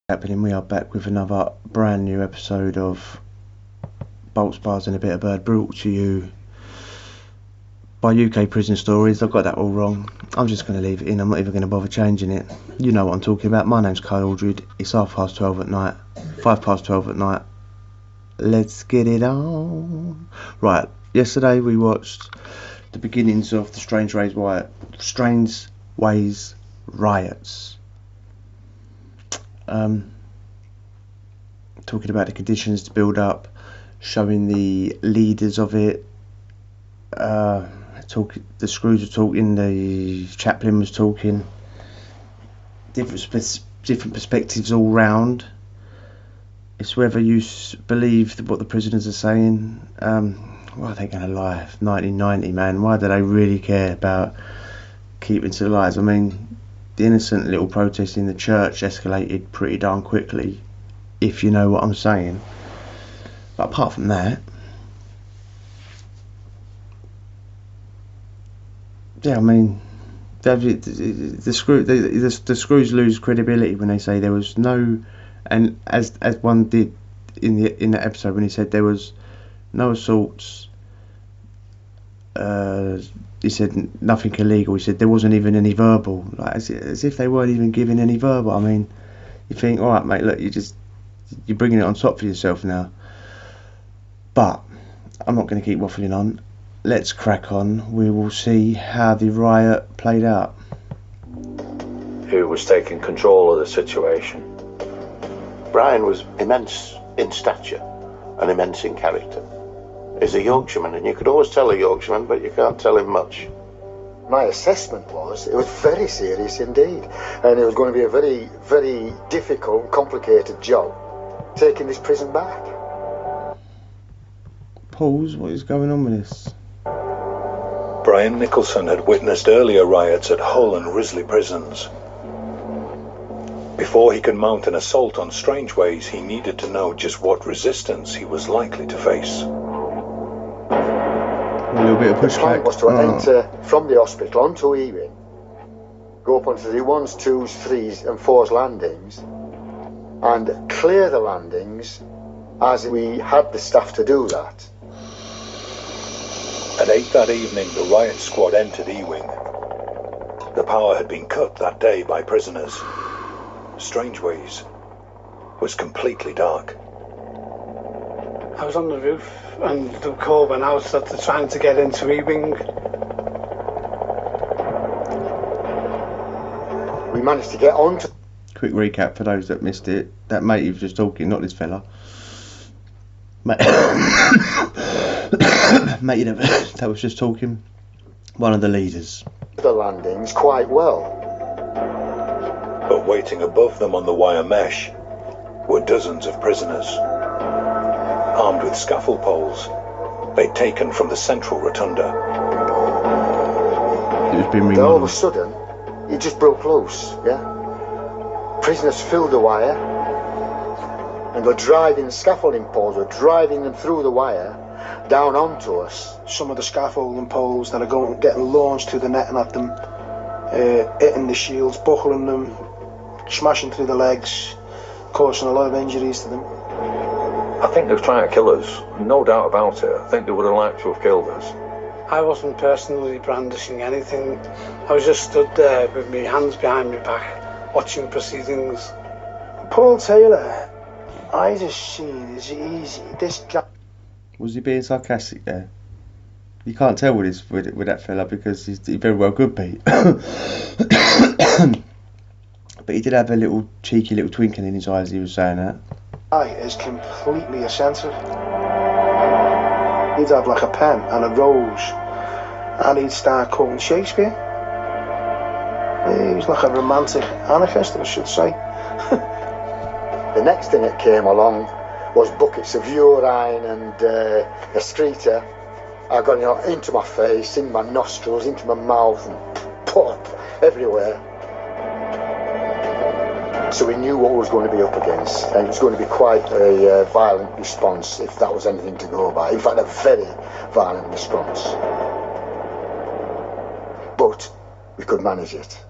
Happening, we are back with another brand new episode of Bolts, Bars and a Bit of Bird, brought to you by UK Prison Stories. I've got that all wrong. I'm just going to leave it in. I'm not even going to bother changing it. You know what I'm talking about. My name's Kyle Aldred. It's 12:30 at night. 5:12 at night. Let's get it on. Right, yesterday we watched the beginnings of the Strange Ways riots. Talking about the conditions to build up, showing the leaders of it. The screws were talking, the chaplain was talking. Different perspectives all round. It's whether you believe what the prisoners are saying. Why are they going to lie? 1990, man. Why do they really care about keeping to the lies? I mean, the innocent little protest in the church escalated pretty darn quickly, if you know what I'm saying. But apart from that, yeah, I mean, the screws lose credibility when they say there was no, and as one did in that episode when he said there was no assaults. He said nothing illegal. He said there wasn't even any verbal, like as if they weren't even giving any verbal. I mean, you think, all right, mate, look, you're bringing it on top for yourself now. But I'm not going to keep waffling on. Let's crack on. We will see how the riot played out. Who was taking control of the situation? Brian was immense in stature and immense in character. He's a Yorkshireman, and you could always tell a Yorkshireman, but you can't tell him much. My assessment was it was very serious indeed, and it was going to be a very, very difficult, complicated job taking this prison back. Pause, what is going on with this? Brian Nicholson had witnessed earlier riots at Hull and Risley prisons. Before he could mount an assault on Strangeways, he needed to know just what resistance he was likely to face. A little bit of pushback. The plan was to enter from the hospital onto Ewing, go up onto the 1s, 2s, 3s and 4s landings and clear the landings as we had the staff to do that. At 8 that evening, the riot squad entered Ewing. The power had been cut that day by prisoners. Strangeways was completely dark. I was on the roof and the call went out that they're trying to get into Ewing. We managed to get on to... Quick recap for those that missed it. That mate he was just talking, not this fella. Mate that was just talking. One of the leaders. The landings quite well. But waiting above them on the wire mesh were dozens of prisoners. Armed with scaffold poles they'd taken from the central rotunda. It was being Then all of a remodeled. sudden, it just broke loose, yeah? Prisoners filled the wire and were driving scaffolding poles, were driving them through the wire down onto us. Some of the scaffolding poles that are getting launched through the netting at them, hitting the shields, buckling them, smashing through the legs, causing a lot of injuries to them. I think they were trying to kill us, no doubt about it. I think they would have liked to have killed us. I wasn't personally brandishing anything. I was just stood there with my hands behind my back, watching proceedings. Paul Taylor, I just seen as easy. This guy. Was he being sarcastic there? You can't tell with that fella because he very well could be. But he did have a little cheeky little twinkle in his eyes as he was saying that. Guy is completely eccentric. He'd have like a pen and a rose, and he'd start quoting Shakespeare. He was like a romantic anarchist, I should say. The next thing that came along was buckets of urine and excreta. I got into my face, in my nostrils, into my mouth, and pop everywhere. So we knew what we was going to be up against, and it was going to be quite a violent response if that was anything to go by. In fact, a very violent response. But we could manage it.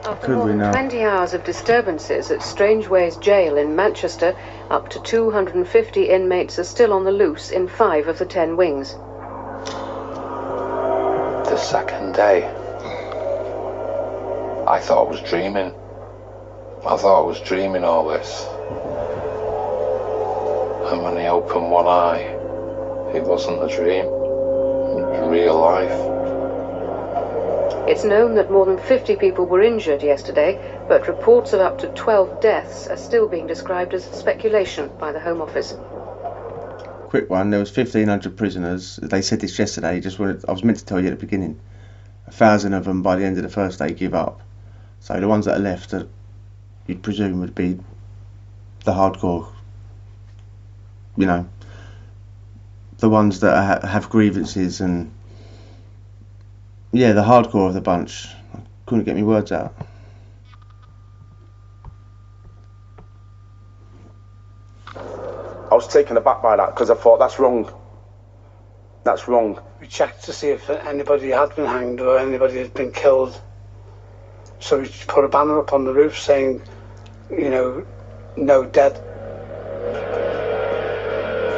After Could more we than now? 20 hours of disturbances at Strangeways Jail in Manchester, up to 250 inmates are still on the loose in 5 of the 10 wings. The second day, I thought I was dreaming. I thought I was dreaming all this. And when I opened one eye, it wasn't a dream. It was real life. It's known that more than 50 people were injured yesterday, but reports of up to 12 deaths are still being described as speculation by the Home Office. Quick one, there was 1,500 prisoners. They said this yesterday, I was meant to tell you at the beginning. 1,000 of them by the end of the first day give up. So the ones that are left, that you'd presume would be the hardcore, you know, the ones that have grievances and, yeah, the hardcore of the bunch. I couldn't get my words out. I was taken aback by that because I thought, that's wrong. That's wrong. We checked to see if anybody had been hanged or anybody had been killed. So we put a banner up on the roof saying, you know, no dead.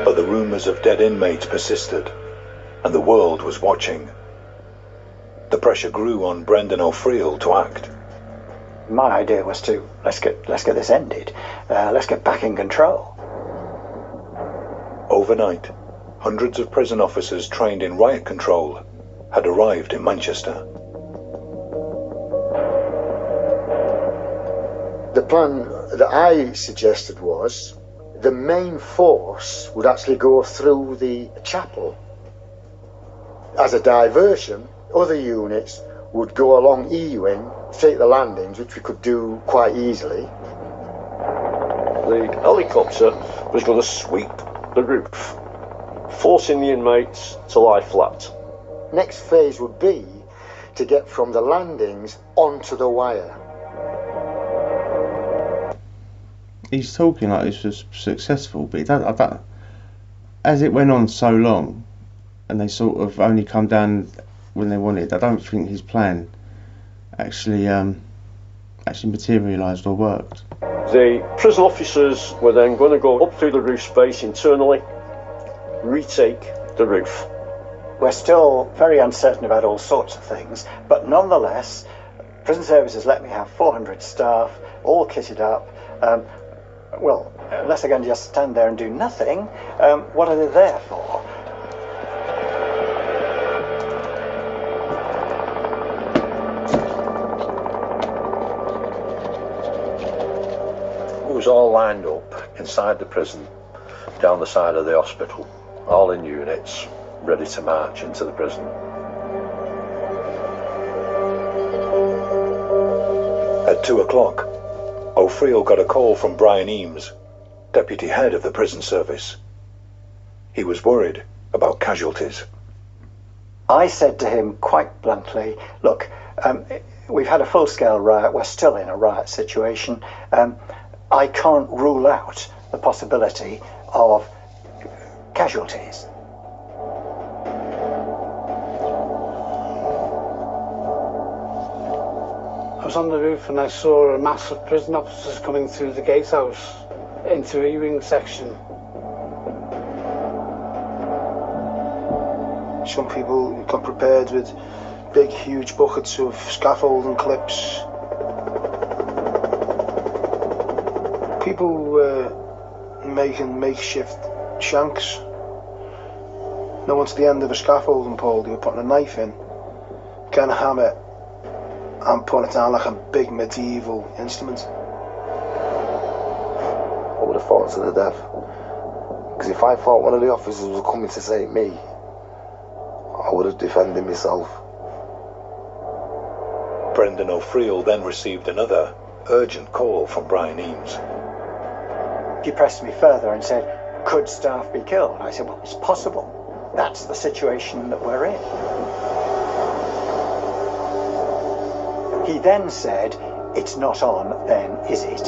But the rumours of dead inmates persisted, and the world was watching. The pressure grew on Brendan O'Friel to act. My idea was to let's get this ended. Let's get back in control. Overnight, hundreds of prison officers trained in riot control had arrived in Manchester. The plan that I suggested was the main force would actually go through the chapel. As a diversion, other units would go along E-wing, take the landings, which we could do quite easily. The helicopter was going to sweep the roof, forcing the inmates to lie flat. Next phase would be to get from the landings onto the wire. He's talking like this was successful, but I don't, as it went on so long, and they sort of only come down when they wanted, I don't think his plan actually materialised or worked. The prison officers were then going to go up through the roof space internally, retake the roof. We're still very uncertain about all sorts of things, but nonetheless, prison services let me have 400 staff, all kitted up. Well, unless they're going to just stand there and do nothing, what are they there for? It was all lined up inside the prison, down the side of the hospital, all in units, ready to march into the prison. At 2 o'clock, O'Friel got a call from Brian Eames, deputy head of the prison service. He was worried about casualties. I said to him quite bluntly, look, we've had a full-scale riot, we're still in a riot situation. I can't rule out the possibility of casualties. I was on the roof and I saw a mass of prison officers coming through the gatehouse into the E-wing section. Some people got prepared with big, huge buckets of scaffolding clips. People were making makeshift shanks. No one's the end of a scaffolding pole. They were putting a knife in, getting a hammer, and putting it down like a big medieval instrument. I would have fought to the death. Because if I thought one of the officers was coming to save me, I would have defended myself. Brendan O'Friel then received another urgent call from Brian Eames. He pressed me further and said, could staff be killed? I said, well, it's possible. That's the situation that we're in. He then said, it's not on, then is it?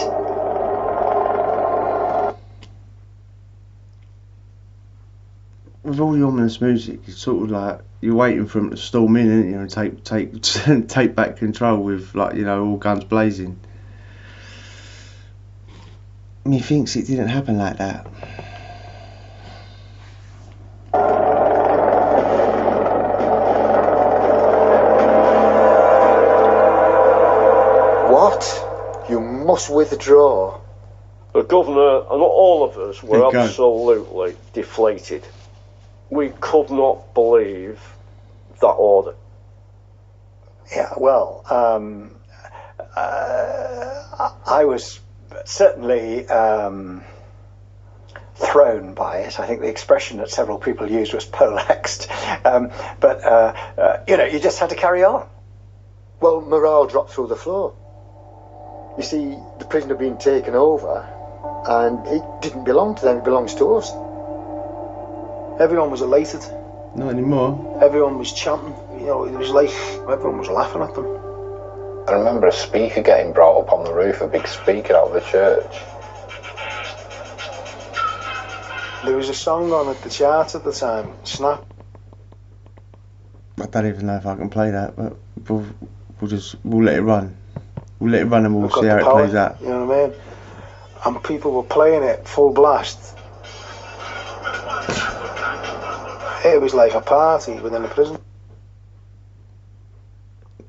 with all the ominous music, it's sort of like you're waiting for them to storm in, aren't you, and take back control with, like, you know, all guns blazing. Methinks it didn't happen like that. What? You must withdraw. The governor and all of us were absolutely deflated. We could not believe that order. Yeah, well, I was certainly thrown by it. I think the expression that several people used was poleaxed. But you know, you just had to carry on. Well, morale dropped through the floor. You see, the prisoner being taken over, and it didn't belong to them, it belongs to us. Everyone was elated. Not anymore. Everyone was chanting. You know, it was like everyone was laughing at them. I remember a speaker getting brought up on the roof, a big speaker out of the church. There was a song on at the chart at the time, Snap. I don't even know if I can play that, but we'll let it run. We'll let it run and we'll see how it plays out. You know what I mean? And people were playing it full blast. It was like a party within the prison.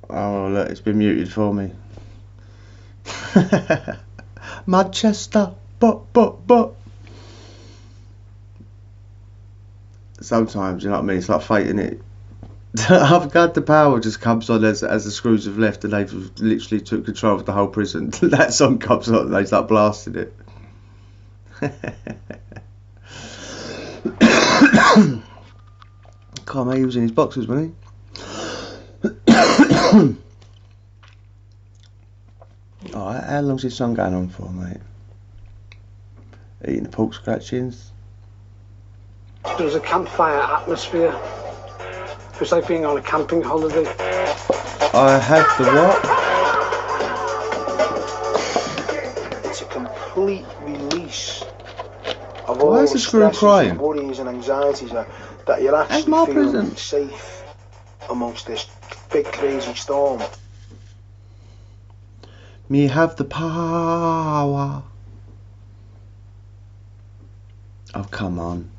Oh, look, it's been muted for me. Manchester, but. Sometimes, you know what I mean? It's like fate, innit? I've got the power just comes on as the screws have left and they've literally took control of the whole prison. That song comes on and they start blasting it. God, mate, he was in his boxes, wasn't he? Alright, how long's this song going on for, mate? Eating the pork scratchings. There was a campfire atmosphere. It was like being on a camping holiday. I had the what? It's a complete release of Why all is the the screw stresses crying? and worries and anxieties that you're actually my feeling prison. safe amongst this big crazy storm. Me have the power. Oh, come on.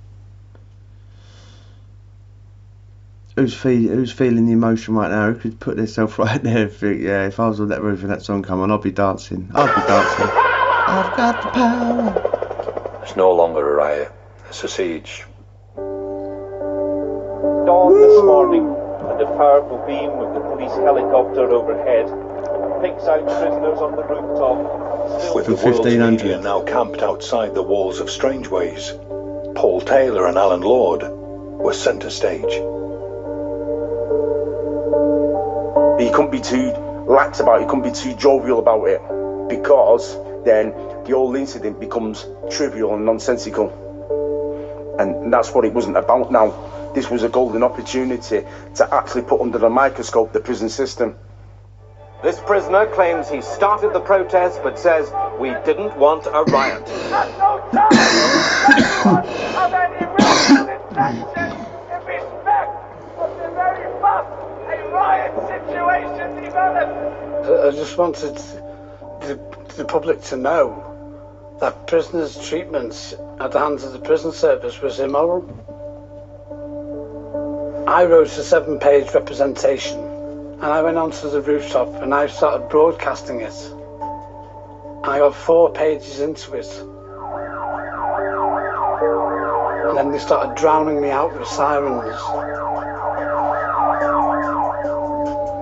Who's feeling the emotion right now? Who could put themselves right there and think, yeah, if I was on that roof and that song come on, I'd be dancing. I've got the power. It's no longer a riot, it's a siege. Dawn this morning, and a powerful beam of the police helicopter overhead picks out prisoners on the rooftop. With the world's media now camped outside the walls of Strangeways, Paul Taylor and Alan Lord were centre stage. You couldn't be too lax about it, you couldn't be too jovial about it, because then the whole incident becomes trivial and nonsensical. And that's what it wasn't about now. This was a golden opportunity to actually put under the microscope the prison system. This prisoner claims he started the protest, but says we didn't want a riot. There's no time of any racial intention in respect of the very fact a riot situation developed. I just wanted the public to know that prisoners' treatment at the hands of the prison service was immoral. I wrote a 7-page representation and I went onto the rooftop and I started broadcasting it. I got 4 pages into it. And then they started drowning me out with sirens.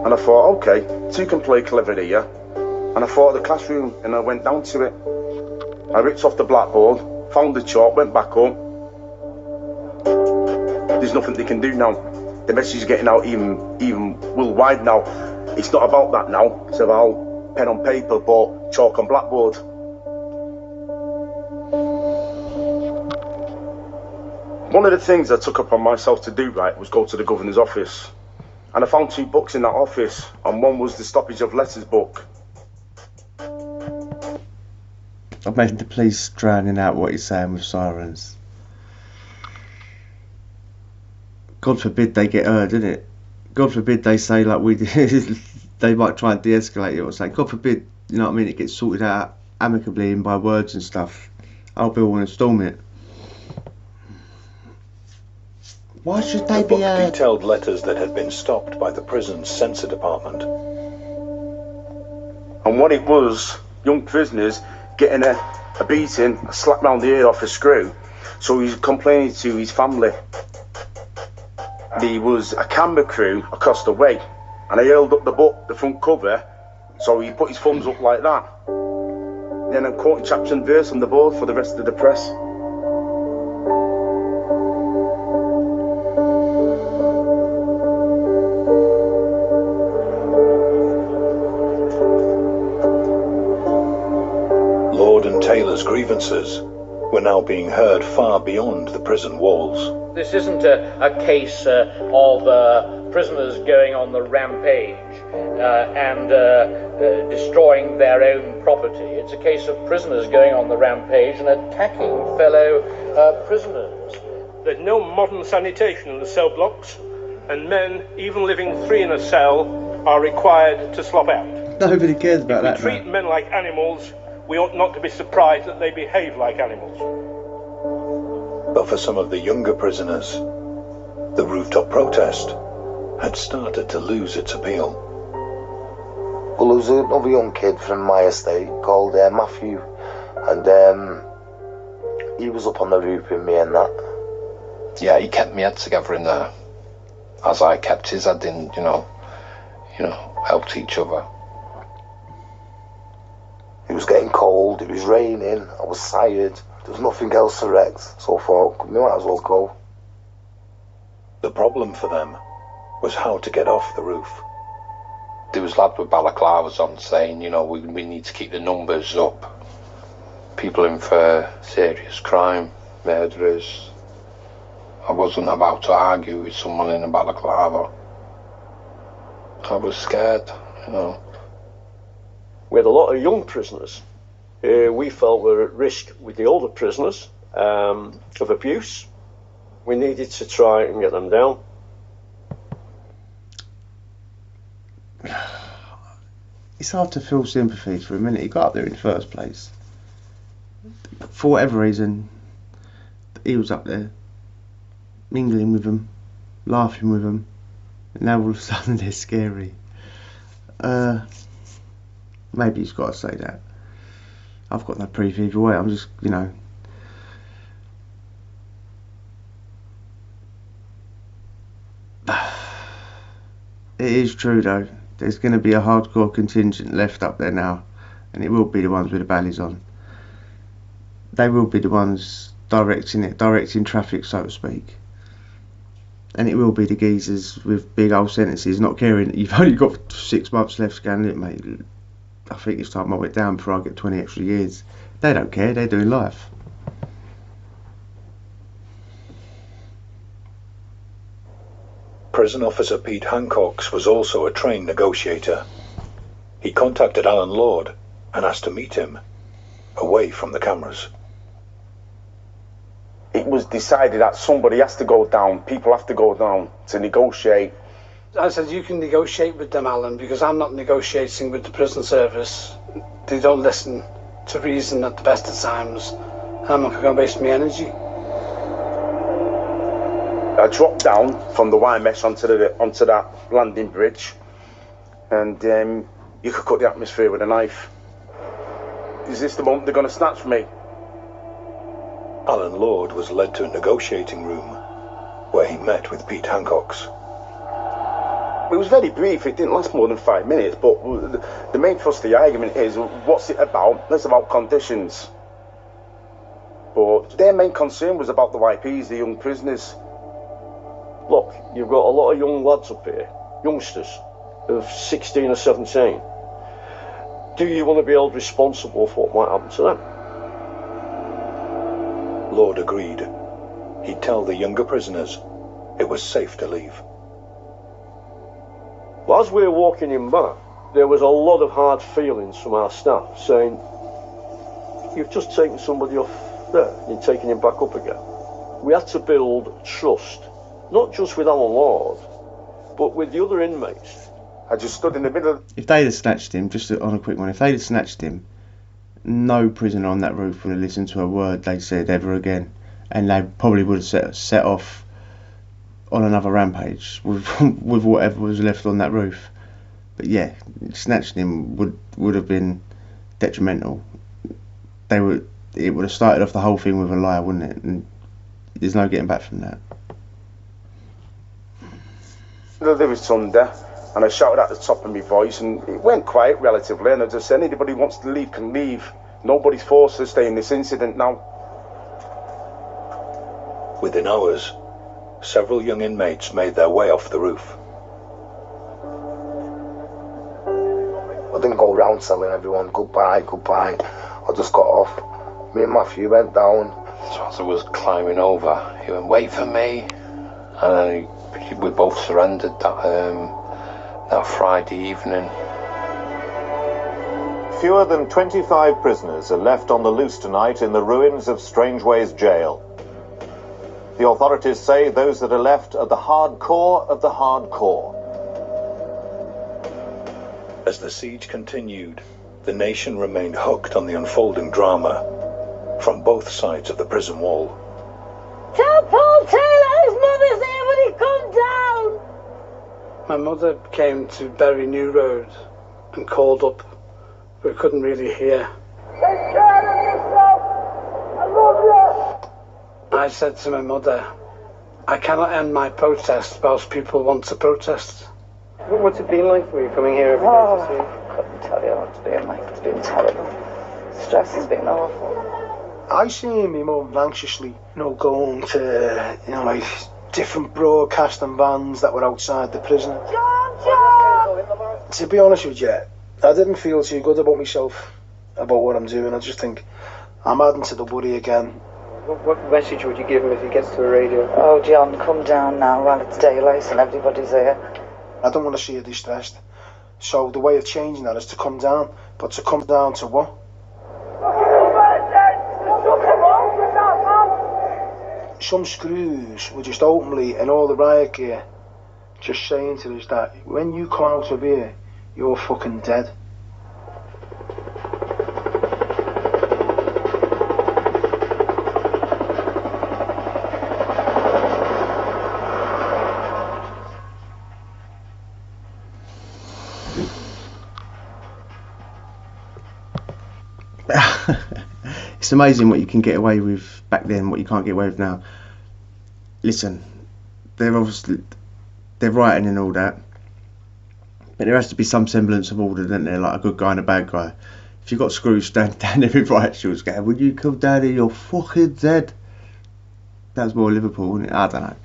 And I thought, okay, 2 can play clever here. And I thought of the classroom and I went down to it. I ripped off the blackboard, found the chalk, went back up. There's nothing they can do now. The message is getting out even worldwide now. It's not about that now. It's about pen on paper, but chalk on blackboard. One of the things I took upon myself to do, right, was go to the governor's office. And I found 2 books in that office, and one was the Stoppage of Letters book. I made the police drowning out what he's saying with sirens. God forbid they get hurt, isn't it? God forbid they say like we did. They might try and de-escalate it or something. God forbid, you know what I mean, it gets sorted out amicably and by words and stuff. I'll be all want to storm it. Why should they be detailed letters that had been stopped by the prison's censor department. And what it was, young prisoners getting a beating, a slap round the ear off a screw. So he's complaining to his family. There was a camera crew across the way, and I held up the book, the front cover, so he put his thumbs up like that. Then I'm quoting chapter and verse on the board for the rest of the press. Lord and Taylor's grievances were now being heard far beyond the prison walls. This isn't a case of prisoners going on the rampage and destroying their own property. It's a case of prisoners going on the rampage and attacking fellow prisoners. There's no modern sanitation in the cell blocks, and men, even living 3 in a cell, are required to slop out. Nobody cares about that. If we treat men like animals, we ought not to be surprised that they behave like animals. But for some of the younger prisoners, the rooftop protest had started to lose its appeal. Well, there was another young kid from my estate called Matthew, and he was up on the roof with me and that. Yeah, he kept my head together in there, as I kept his head in, you know, helped each other. It was getting cold, it was raining, I was tired, there was nothing else to wreck, so I thought, we might as well go. The problem for them was how to get off the roof. There was lads with balaclavas on saying, we need to keep the numbers up. People in for serious crime, murderers. I wasn't about to argue with someone in a balaclava. I was scared, We had a lot of young prisoners who we felt were at risk with the older prisoners of abuse. We needed to try and get them down. It's hard to feel sympathy for a minute. He got up there in the first place. For whatever reason, he was up there, mingling with them, laughing with them, and now all of a sudden they're scary. Maybe he's got to say that. I've got no proof either way. I'm just, It is true though. There's going to be a hardcore contingent left up there now, and it will be the ones with the bellies on. They will be the ones directing traffic, so to speak. And it will be the geezers with big old sentences, not caring that you've only got 6 months left going, look mate, I think it's time I went down before I get 20 extra years. They don't care, they're doing life. Prison officer Pete Hancock was also a trained negotiator. He contacted Alan Lord and asked to meet him, away from the cameras. It was decided that somebody has to go down, people have to go down to negotiate. I said, you can negotiate with them, Alan, because I'm not negotiating with the prison service. They don't listen to reason at the best of times. I'm not going to waste my energy. I dropped down from the wire mesh onto that landing bridge, and you could cut the atmosphere with a knife. Is this the moment they're going to snatch me? Alan Lord was led to a negotiating room, where he met with Pete Hancock. It was very brief, it didn't last more than 5 minutes, but the main thrust of the argument is, what's it about? It's about conditions. But their main concern was about the YPs, the young prisoners. Look, you've got a lot of young lads up here, youngsters of 16 or 17. Do you want to be held responsible for what might happen to them? Lord agreed. He'd tell the younger prisoners it was safe to leave. Well, as we were walking in back, there was a lot of hard feelings from our staff saying, you've just taken somebody off there, you're taking him back up again. We had to build trust not just with Alan Lord, but with the other inmates. I just stood in the middle. If they'd have snatched him, just on a quick one, if they'd have snatched him, no prisoner on that roof would have listened to a word they said ever again, and they probably would have set off on another rampage with whatever was left on that roof. But yeah, snatching him would have been detrimental. It would have started off the whole thing with a lie, wouldn't it? And there's no getting back from that. There was thunder, and I shouted at the top of my voice, and it went quiet relatively, and I just said, anybody who wants to leave can leave. Nobody's forced to stay in this incident now. Within hours, several young inmates made their way off the roof. I didn't go around telling everyone goodbye, goodbye. I just got off. Me and Matthew went down. So as I was climbing over, he went, wait for me. And we both surrendered that Friday evening. Fewer than 25 prisoners are left on the loose tonight in the ruins of Strangeways Jail. The authorities say those that are left are the hardcore of the hardcore. As the siege continued, the nation remained hooked on the unfolding drama from both sides of the prison wall. Tell Paul Taylor his mother's here when he comes down! My mother came to Bury New Road and called up, but couldn't really hear. Take care of yourself! I love you! I said to my mother, I cannot end my protest whilst people want to protest. What's it been like for you coming here every day to see? I couldn't tell you what it's been like. It's been terrible. Stress has been awful. I see me mum anxiously, going to, like different broadcasting vans that were outside the prison. To be honest with you, I didn't feel too good about myself, about what I'm doing. I just think I'm adding to the worry again. What message would you give him if he gets to the radio? Oh, John, come down now while it's daylight and everybody's here. I don't want to see you distressed. So the way of changing that is to come down. But to come down to what? Some screws were just openly in all the riot gear just saying to us that when you come out of here, you're fucking dead. It's amazing what you can get away with back then, what you can't get away with now. Listen, they're writing and all that, but there has to be some semblance of order, isn't there? Like a good guy and a bad guy. If you've got screws standing down every riot shields going, when you come down here, you're fucking dead. That was more Liverpool, wasn't it? I don't know.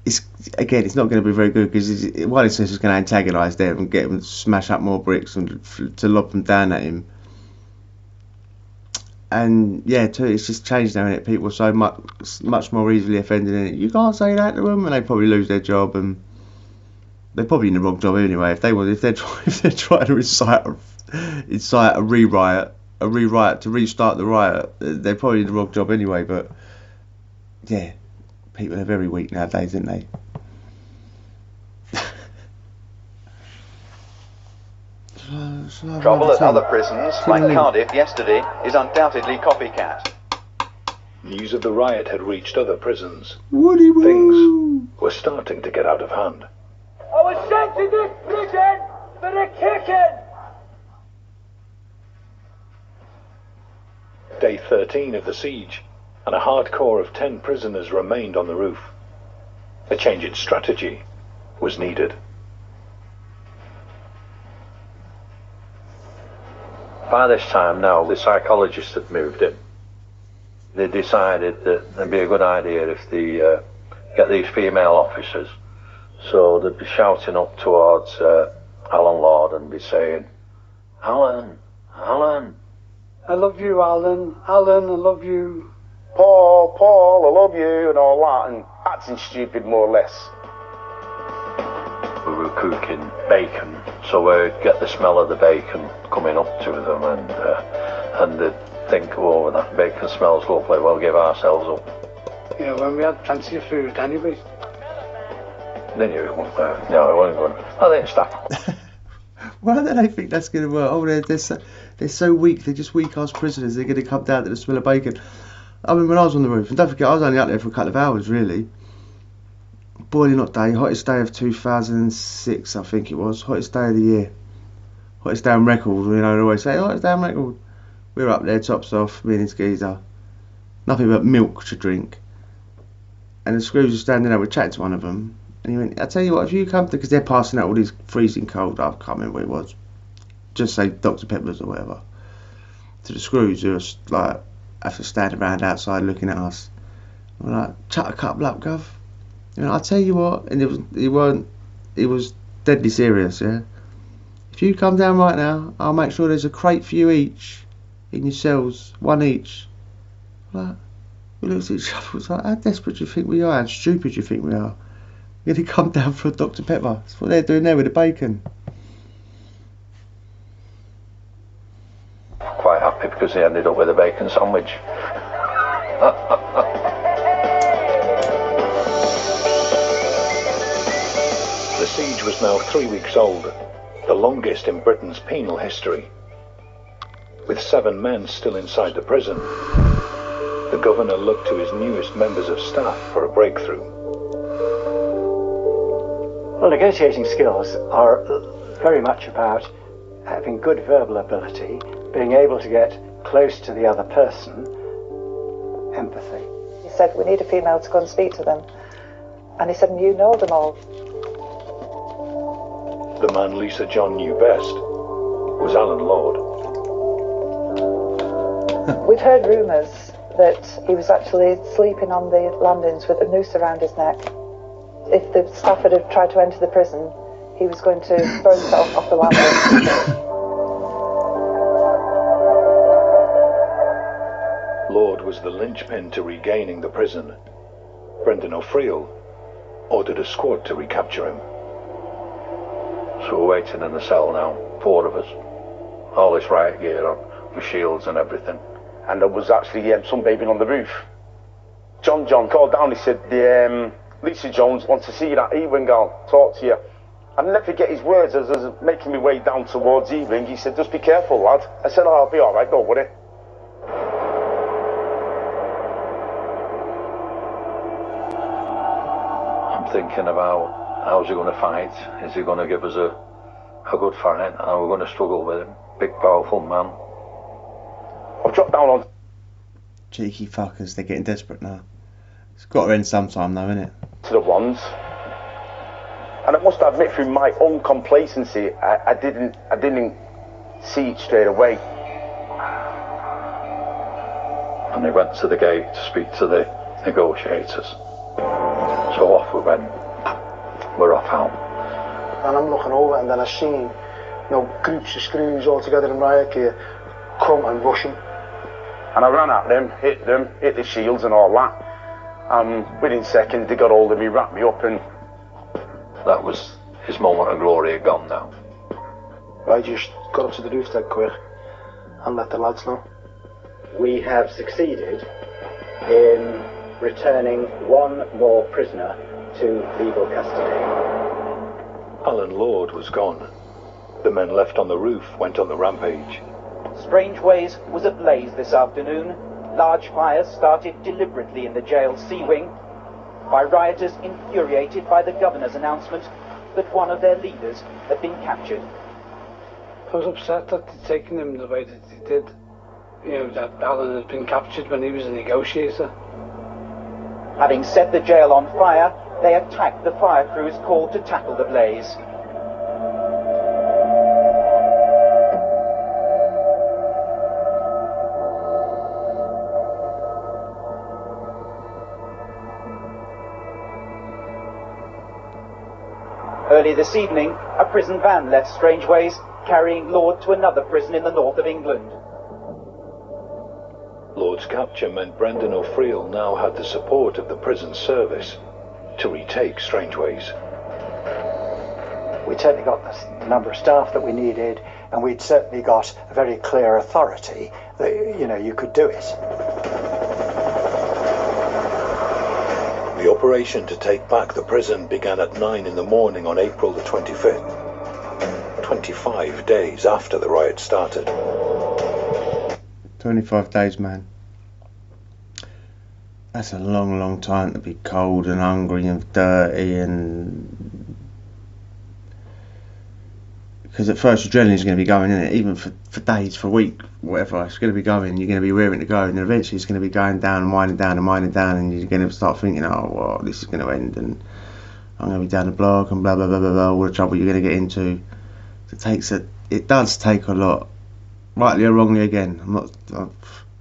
It's not going to be very good because one instance is going to antagonise them and get them to smash up more bricks and to lob them down at him. And yeah, too, it's just changed now, innit? People are so much more easily offended in it. You can't say that to them, and they probably lose their job, and they're probably in the wrong job anyway. If they're trying to incite a rewrite to restart the riot, they're probably in the wrong job anyway. But yeah, people are very weak nowadays, aren't they? Trouble at other prisons, like Cardiff yesterday, is undoubtedly copycat. News of the riot had reached other prisons. Things were starting to get out of hand. I was sent to this prison for a kicking! Day 13 of the siege, and a hardcore of 10 prisoners remained on the roof. A change in strategy was needed. By this time now, the psychologists had moved in. They decided that it'd be a good idea if they get these female officers. So they'd be shouting up towards Alan Lord and be saying, Alan, Alan. I love you, Alan. Alan, I love you. Paul, I love you, and all that, and acting stupid more or less. We were cooking bacon, so we'd get the smell of the bacon coming up to them, and they'd think, oh, that bacon smells lovely, we'll give ourselves up. When we had plenty of food anyway. Then you won't, no, it wasn't going. I didn't stop. Why do they think that's going to work? Oh, they're so weak. They're just weak-ass prisoners. They're going to come down to the smell of bacon. I mean, when I was on the roof, and don't forget, I was only out there for a couple of hours, really. Boiling hot day, hottest day of 2006, I think it was. Hottest day of the year. Hottest day on record, you know, they always say, hottest day on record. We were up there, tops off, me and his geezer. Nothing but milk to drink. And the screws were standing there, we chatted to one of them. And he went, I tell you what, if you come to, because they're passing out all these freezing cold, I can't remember what it was. Just say Dr. Pepper's or whatever. To the screws who was like, have to stand around outside looking at us. We're like, chuck a couple up, Gov. You know, I tell you what, and he was deadly serious, yeah. If you come down right now, I'll make sure there's a crate for you each in your cells, one each. Like, we looked at each other, it was like, how desperate do you think we are? How stupid do you think we are? We're going to come down for a Dr. Pepper. That's what they're doing there with the bacon. Quite happy because they ended up with a bacon sandwich. The siege was now 3 weeks old, the longest in Britain's penal history. With 7 men still inside the prison, the governor looked to his newest members of staff for a breakthrough. Well, negotiating skills are very much about having good verbal ability, being able to get close to the other person, empathy. He said, we need a female to go and speak to them. And he said, and you know them all. The man Lisa John knew best was Alan Lord. We've heard rumours that he was actually sleeping on the landings with a noose around his neck. If the Stafford had tried to enter the prison, he was going to throw himself off the landing. Lord was the linchpin to regaining the prison. Brendan O'Friel ordered a squad to recapture him. So we're waiting in the cell now, 4 of us. All this riot gear on, with shields and everything. And there was actually sunbathing on the roof. John called down, he said, Lisa Jones wants to see you at Ewing, I'll talk to you. I'll never forget his words as I was making my way down towards Ewing. He said, just be careful, lad. I said, oh, I'll be alright, don't worry. I'm thinking about how's he going to fight? Is he going to give us a good fight? Are we going to struggle with him? Big, powerful man. I've dropped down on... Cheeky fuckers, they're getting desperate now. It's got to end sometime though, innit? To the ones. And I must admit, through my own complacency, I didn't see it straight away. And they went to the gate to speak to the negotiators. So off we went. We're off out. And I'm looking over, and then I seen, groups of screws all together in riot gear come and rush him. And I ran at them, hit the shields and all that. And within seconds they got hold of me, wrapped me up, and... That was his moment of glory gone now. I just got up to the roof dead quick and let the lads know. We have succeeded in returning one more prisoner to legal custody. Alan Lord was gone. The men left on the roof went on the rampage. Strangeways was ablaze this afternoon. Large fires started deliberately in the jail's sea wing by rioters infuriated by the governor's announcement that one of their leaders had been captured. I was upset that they'd taken him the way that they did. That Alan had been captured when he was a negotiator. Having set the jail on fire, they attacked the fire crews called to tackle the blaze. Early this evening, a prison van left Strangeways, carrying Lord to another prison in the north of England. Lord's capture meant Brendan O'Friel now had the support of the prison service to retake Strangeways. We'd certainly got the number of staff that we needed, and we'd certainly got a very clear authority that, you could do it. The The operation to take back the prison began at 9 in the morning on April the 25th, 25 days after the riot started. 25 days, man. That's a long, long time to be cold and hungry and dirty, and because at first adrenaline's going to be going in it, even for days, for a week, whatever. It's going to be going. You're going to be rearing to go, and then eventually it's going to be going down and winding down and winding down, and you're going to start thinking, oh, well, this is going to end, and I'm going to be down the block, and blah blah blah blah blah. All the trouble you're going to get into. It does take a lot, rightly or wrongly. Again, I'm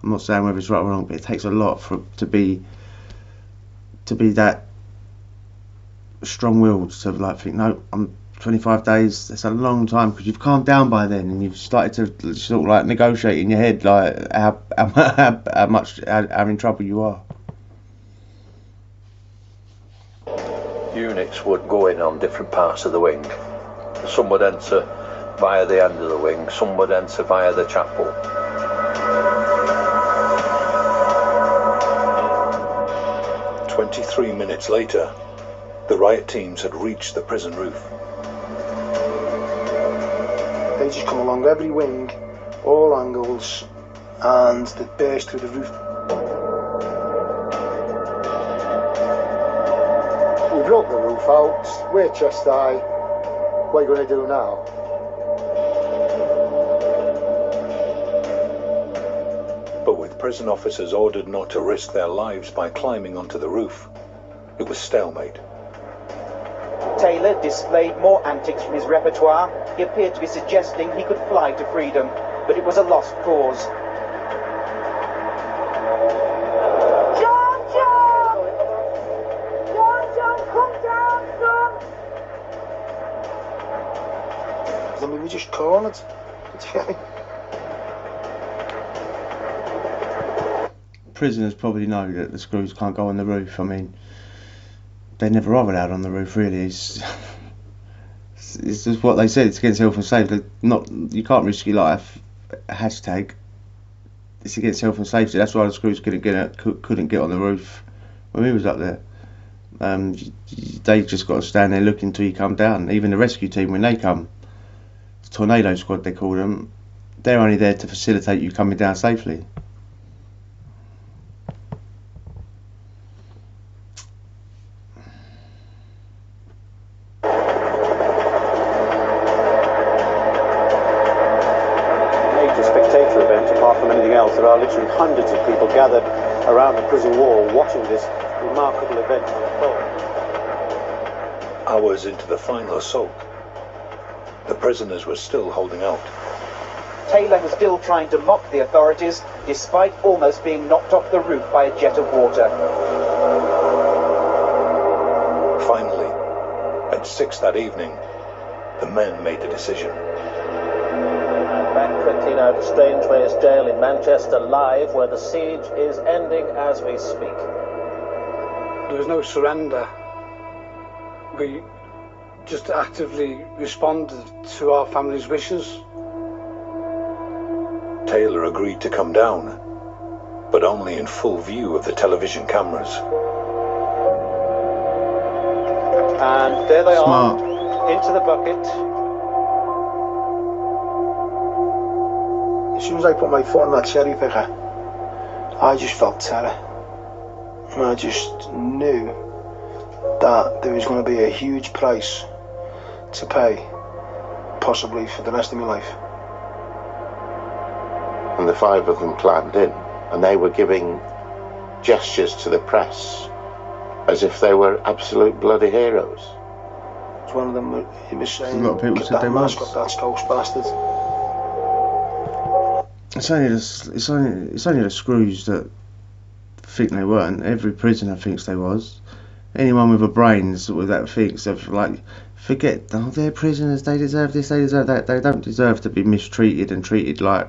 not saying whether it's right or wrong, but it takes a lot to be that strong-willed to like think, no, I'm 25 days. That's a long time, because you've calmed down by then, and you've started to sort of like negotiate in your head like how in trouble you are. Units would go in on different parts of the wing. Some would enter via the end of the wing, some would enter via the chapel. "23 minutes later, the riot teams had reached the prison roof. They just come along every wing, all angles, and they burst through the roof. We broke the roof out, we're chest high. What are you going to do now? But with prison officers ordered not to risk their lives by climbing onto the roof, it was stalemate. Taylor displayed more antics from his repertoire. He appeared to be suggesting he could fly to freedom, but it was a lost cause. John, come down, son! Then we were just cornered. Prisoners probably know that the screws can't go on the roof. I mean, they never are allowed on the roof, really. It's just what they said. It's against health and safety. You can't risk your life. Hashtag. It's against health and safety. That's why the screws couldn't get on the roof when we was up there. They just got to stand there looking until you come down. Even the rescue team, when they come, the tornado squad they call them, they're only there to facilitate you coming down safely. There are literally hundreds of people gathered around the prison wall watching this remarkable event unfold. Hours into the final assault, the prisoners were still holding out. Taylor was still trying to mock the authorities, despite almost being knocked off the roof by a jet of water. Finally, at 6 that evening, the men made a decision. Back quickly now to Strangeways Jail in Manchester Live, where the siege is ending as we speak. There was no surrender. We just actively responded to our family's wishes. Taylor agreed to come down, but only in full view of the television cameras. And there they Smart. are, into the bucket. As soon as I put my foot on that cherry picker, I just felt terror. And I just knew that there was going to be a huge price to pay, possibly for the rest of my life. And the 5 of them climbed in, and they were giving gestures to the press as if they were absolute bloody heroes. One of them, he was saying, a lot of people "Get said that they mask was. off that Scouse bastard." It's only the screws that think they weren't. Every prisoner thinks they was. Anyone with a brain that thinks of, like, forget, oh, they're prisoners, they deserve this, they deserve that. They don't deserve to be mistreated and treated like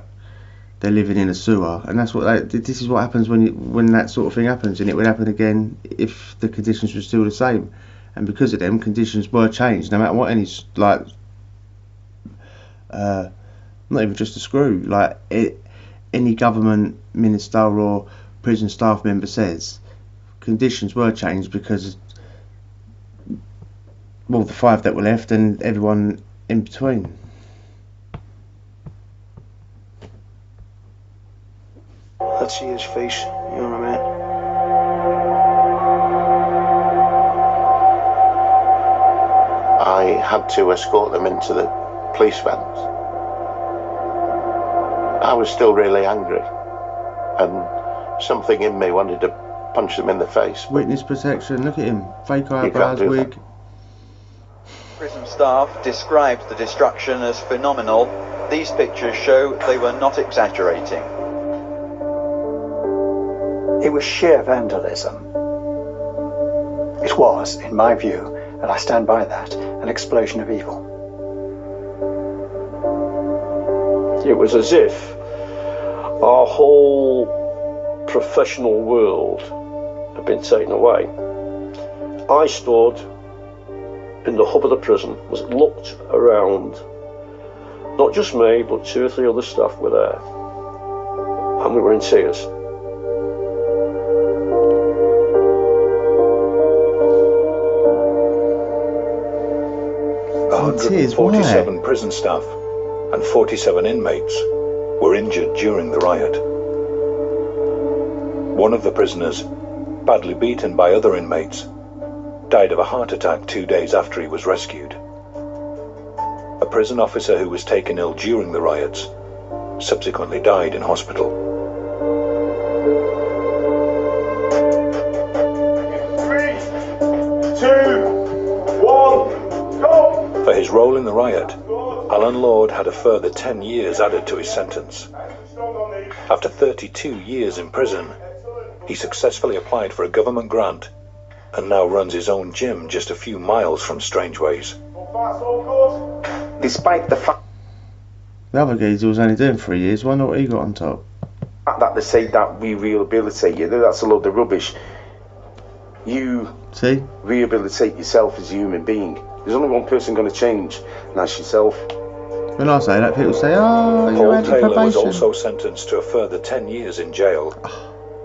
they're living in a sewer. And that's what this is what happens when that sort of thing happens, and it would happen again if the conditions were still the same. And because of them, conditions were changed, no matter what any, like, not even just a screw, like any government minister or prison staff member says, conditions were changed because, well, the 5 that were left and everyone in between. Let's see his face. You know what I mean? I had to escort them into the police vans. I was still really angry, and something in me wanted to punch them in the face. Witness protection, look at him. Fake eyebrows, wig. Prison staff described the destruction as phenomenal. These pictures show they were not exaggerating. It was sheer vandalism. It was, in my view, and I stand by that, an explosion of evil. It was as if our whole professional world had been taken away. I stood in the hub of the prison, looked around. Not just me, but 2 or 3 other staff were there. And we were in tears. Tears, 147 why? prison staff and 47 inmates were injured during the riot. One of the prisoners, badly beaten by other inmates, died of a heart attack 2 days after he was rescued. A prison officer who was taken ill during the riots subsequently died in hospital. 3, 2, 1, go! For his role in the riot, Alan Lord had a further 10 years added to his sentence. After 32 years in prison, he successfully applied for a government grant and now runs his own gym just a few miles from Strangeways. Despite the fact The other geezer was only doing 3 years, why not he got on top? that they say that we rehabilitate you, that's a load of rubbish. You rehabilitate yourself as a human being. There's only one person going to change, and that's yourself. When I say that, people say, oh, you're Paul out of Taylor was probation. also sentenced to a further 10 years in jail.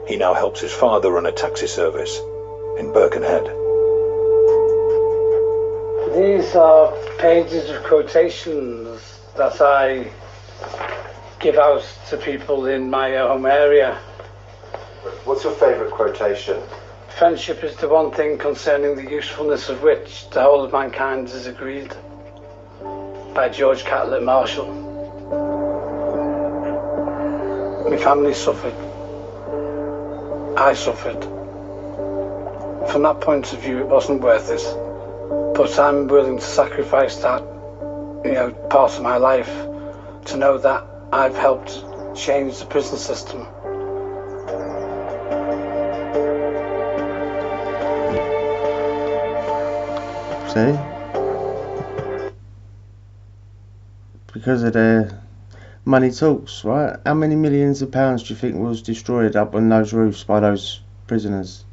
He now helps his father run a taxi service in Birkenhead. These are pages of quotations that I give out to people in my home area. What's your favourite quotation? Friendship is the one thing concerning the usefulness of which the whole of mankind is agreed. By George Catlett Marshall. My family suffered. I suffered. From that point of view, it wasn't worth it. But I'm willing to sacrifice that, part of my life to know that I've helped change the prison system. See? Because of their money talks, right? How many millions of pounds do you think was destroyed up on those roofs by those prisoners?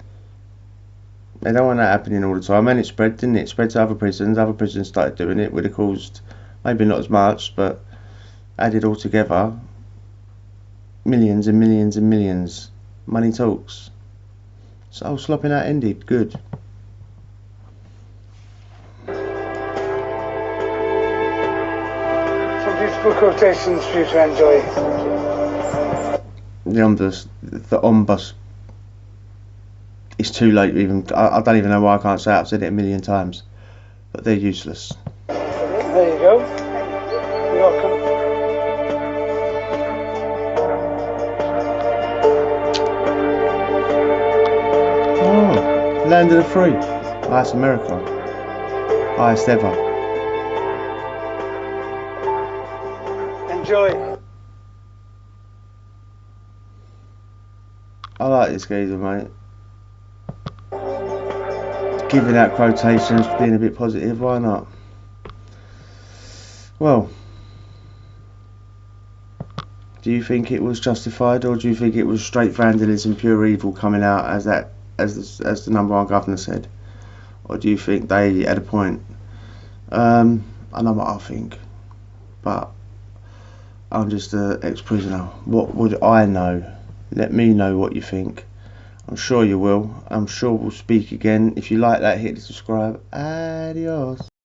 They don't want that happening all the time, and it spread, didn't it? It spread to other prisons started doing it, would have caused, maybe not as much, but added all together, millions and millions and millions. Money talks. So slopping that ended, good. Some beautiful quotations for you to enjoy. The omnibus. It's too late even. I don't even know why I can't say it. I've said it a million times, but they're useless. There you go. You're welcome. Oh, land of the free. Highest America. Highest ever. Enjoy. I like this geezer, mate. Giving out quotations, being a bit positive, why not? Well, do you think it was justified, or do you think it was straight vandalism, pure evil coming out as the number one governor said, or do you think they had a point? I know what I think, but I'm just an ex-prisoner. What would I know? Let me know what you think. I'm sure you will. I'm sure we'll speak again. If you like that, hit the subscribe. Adios.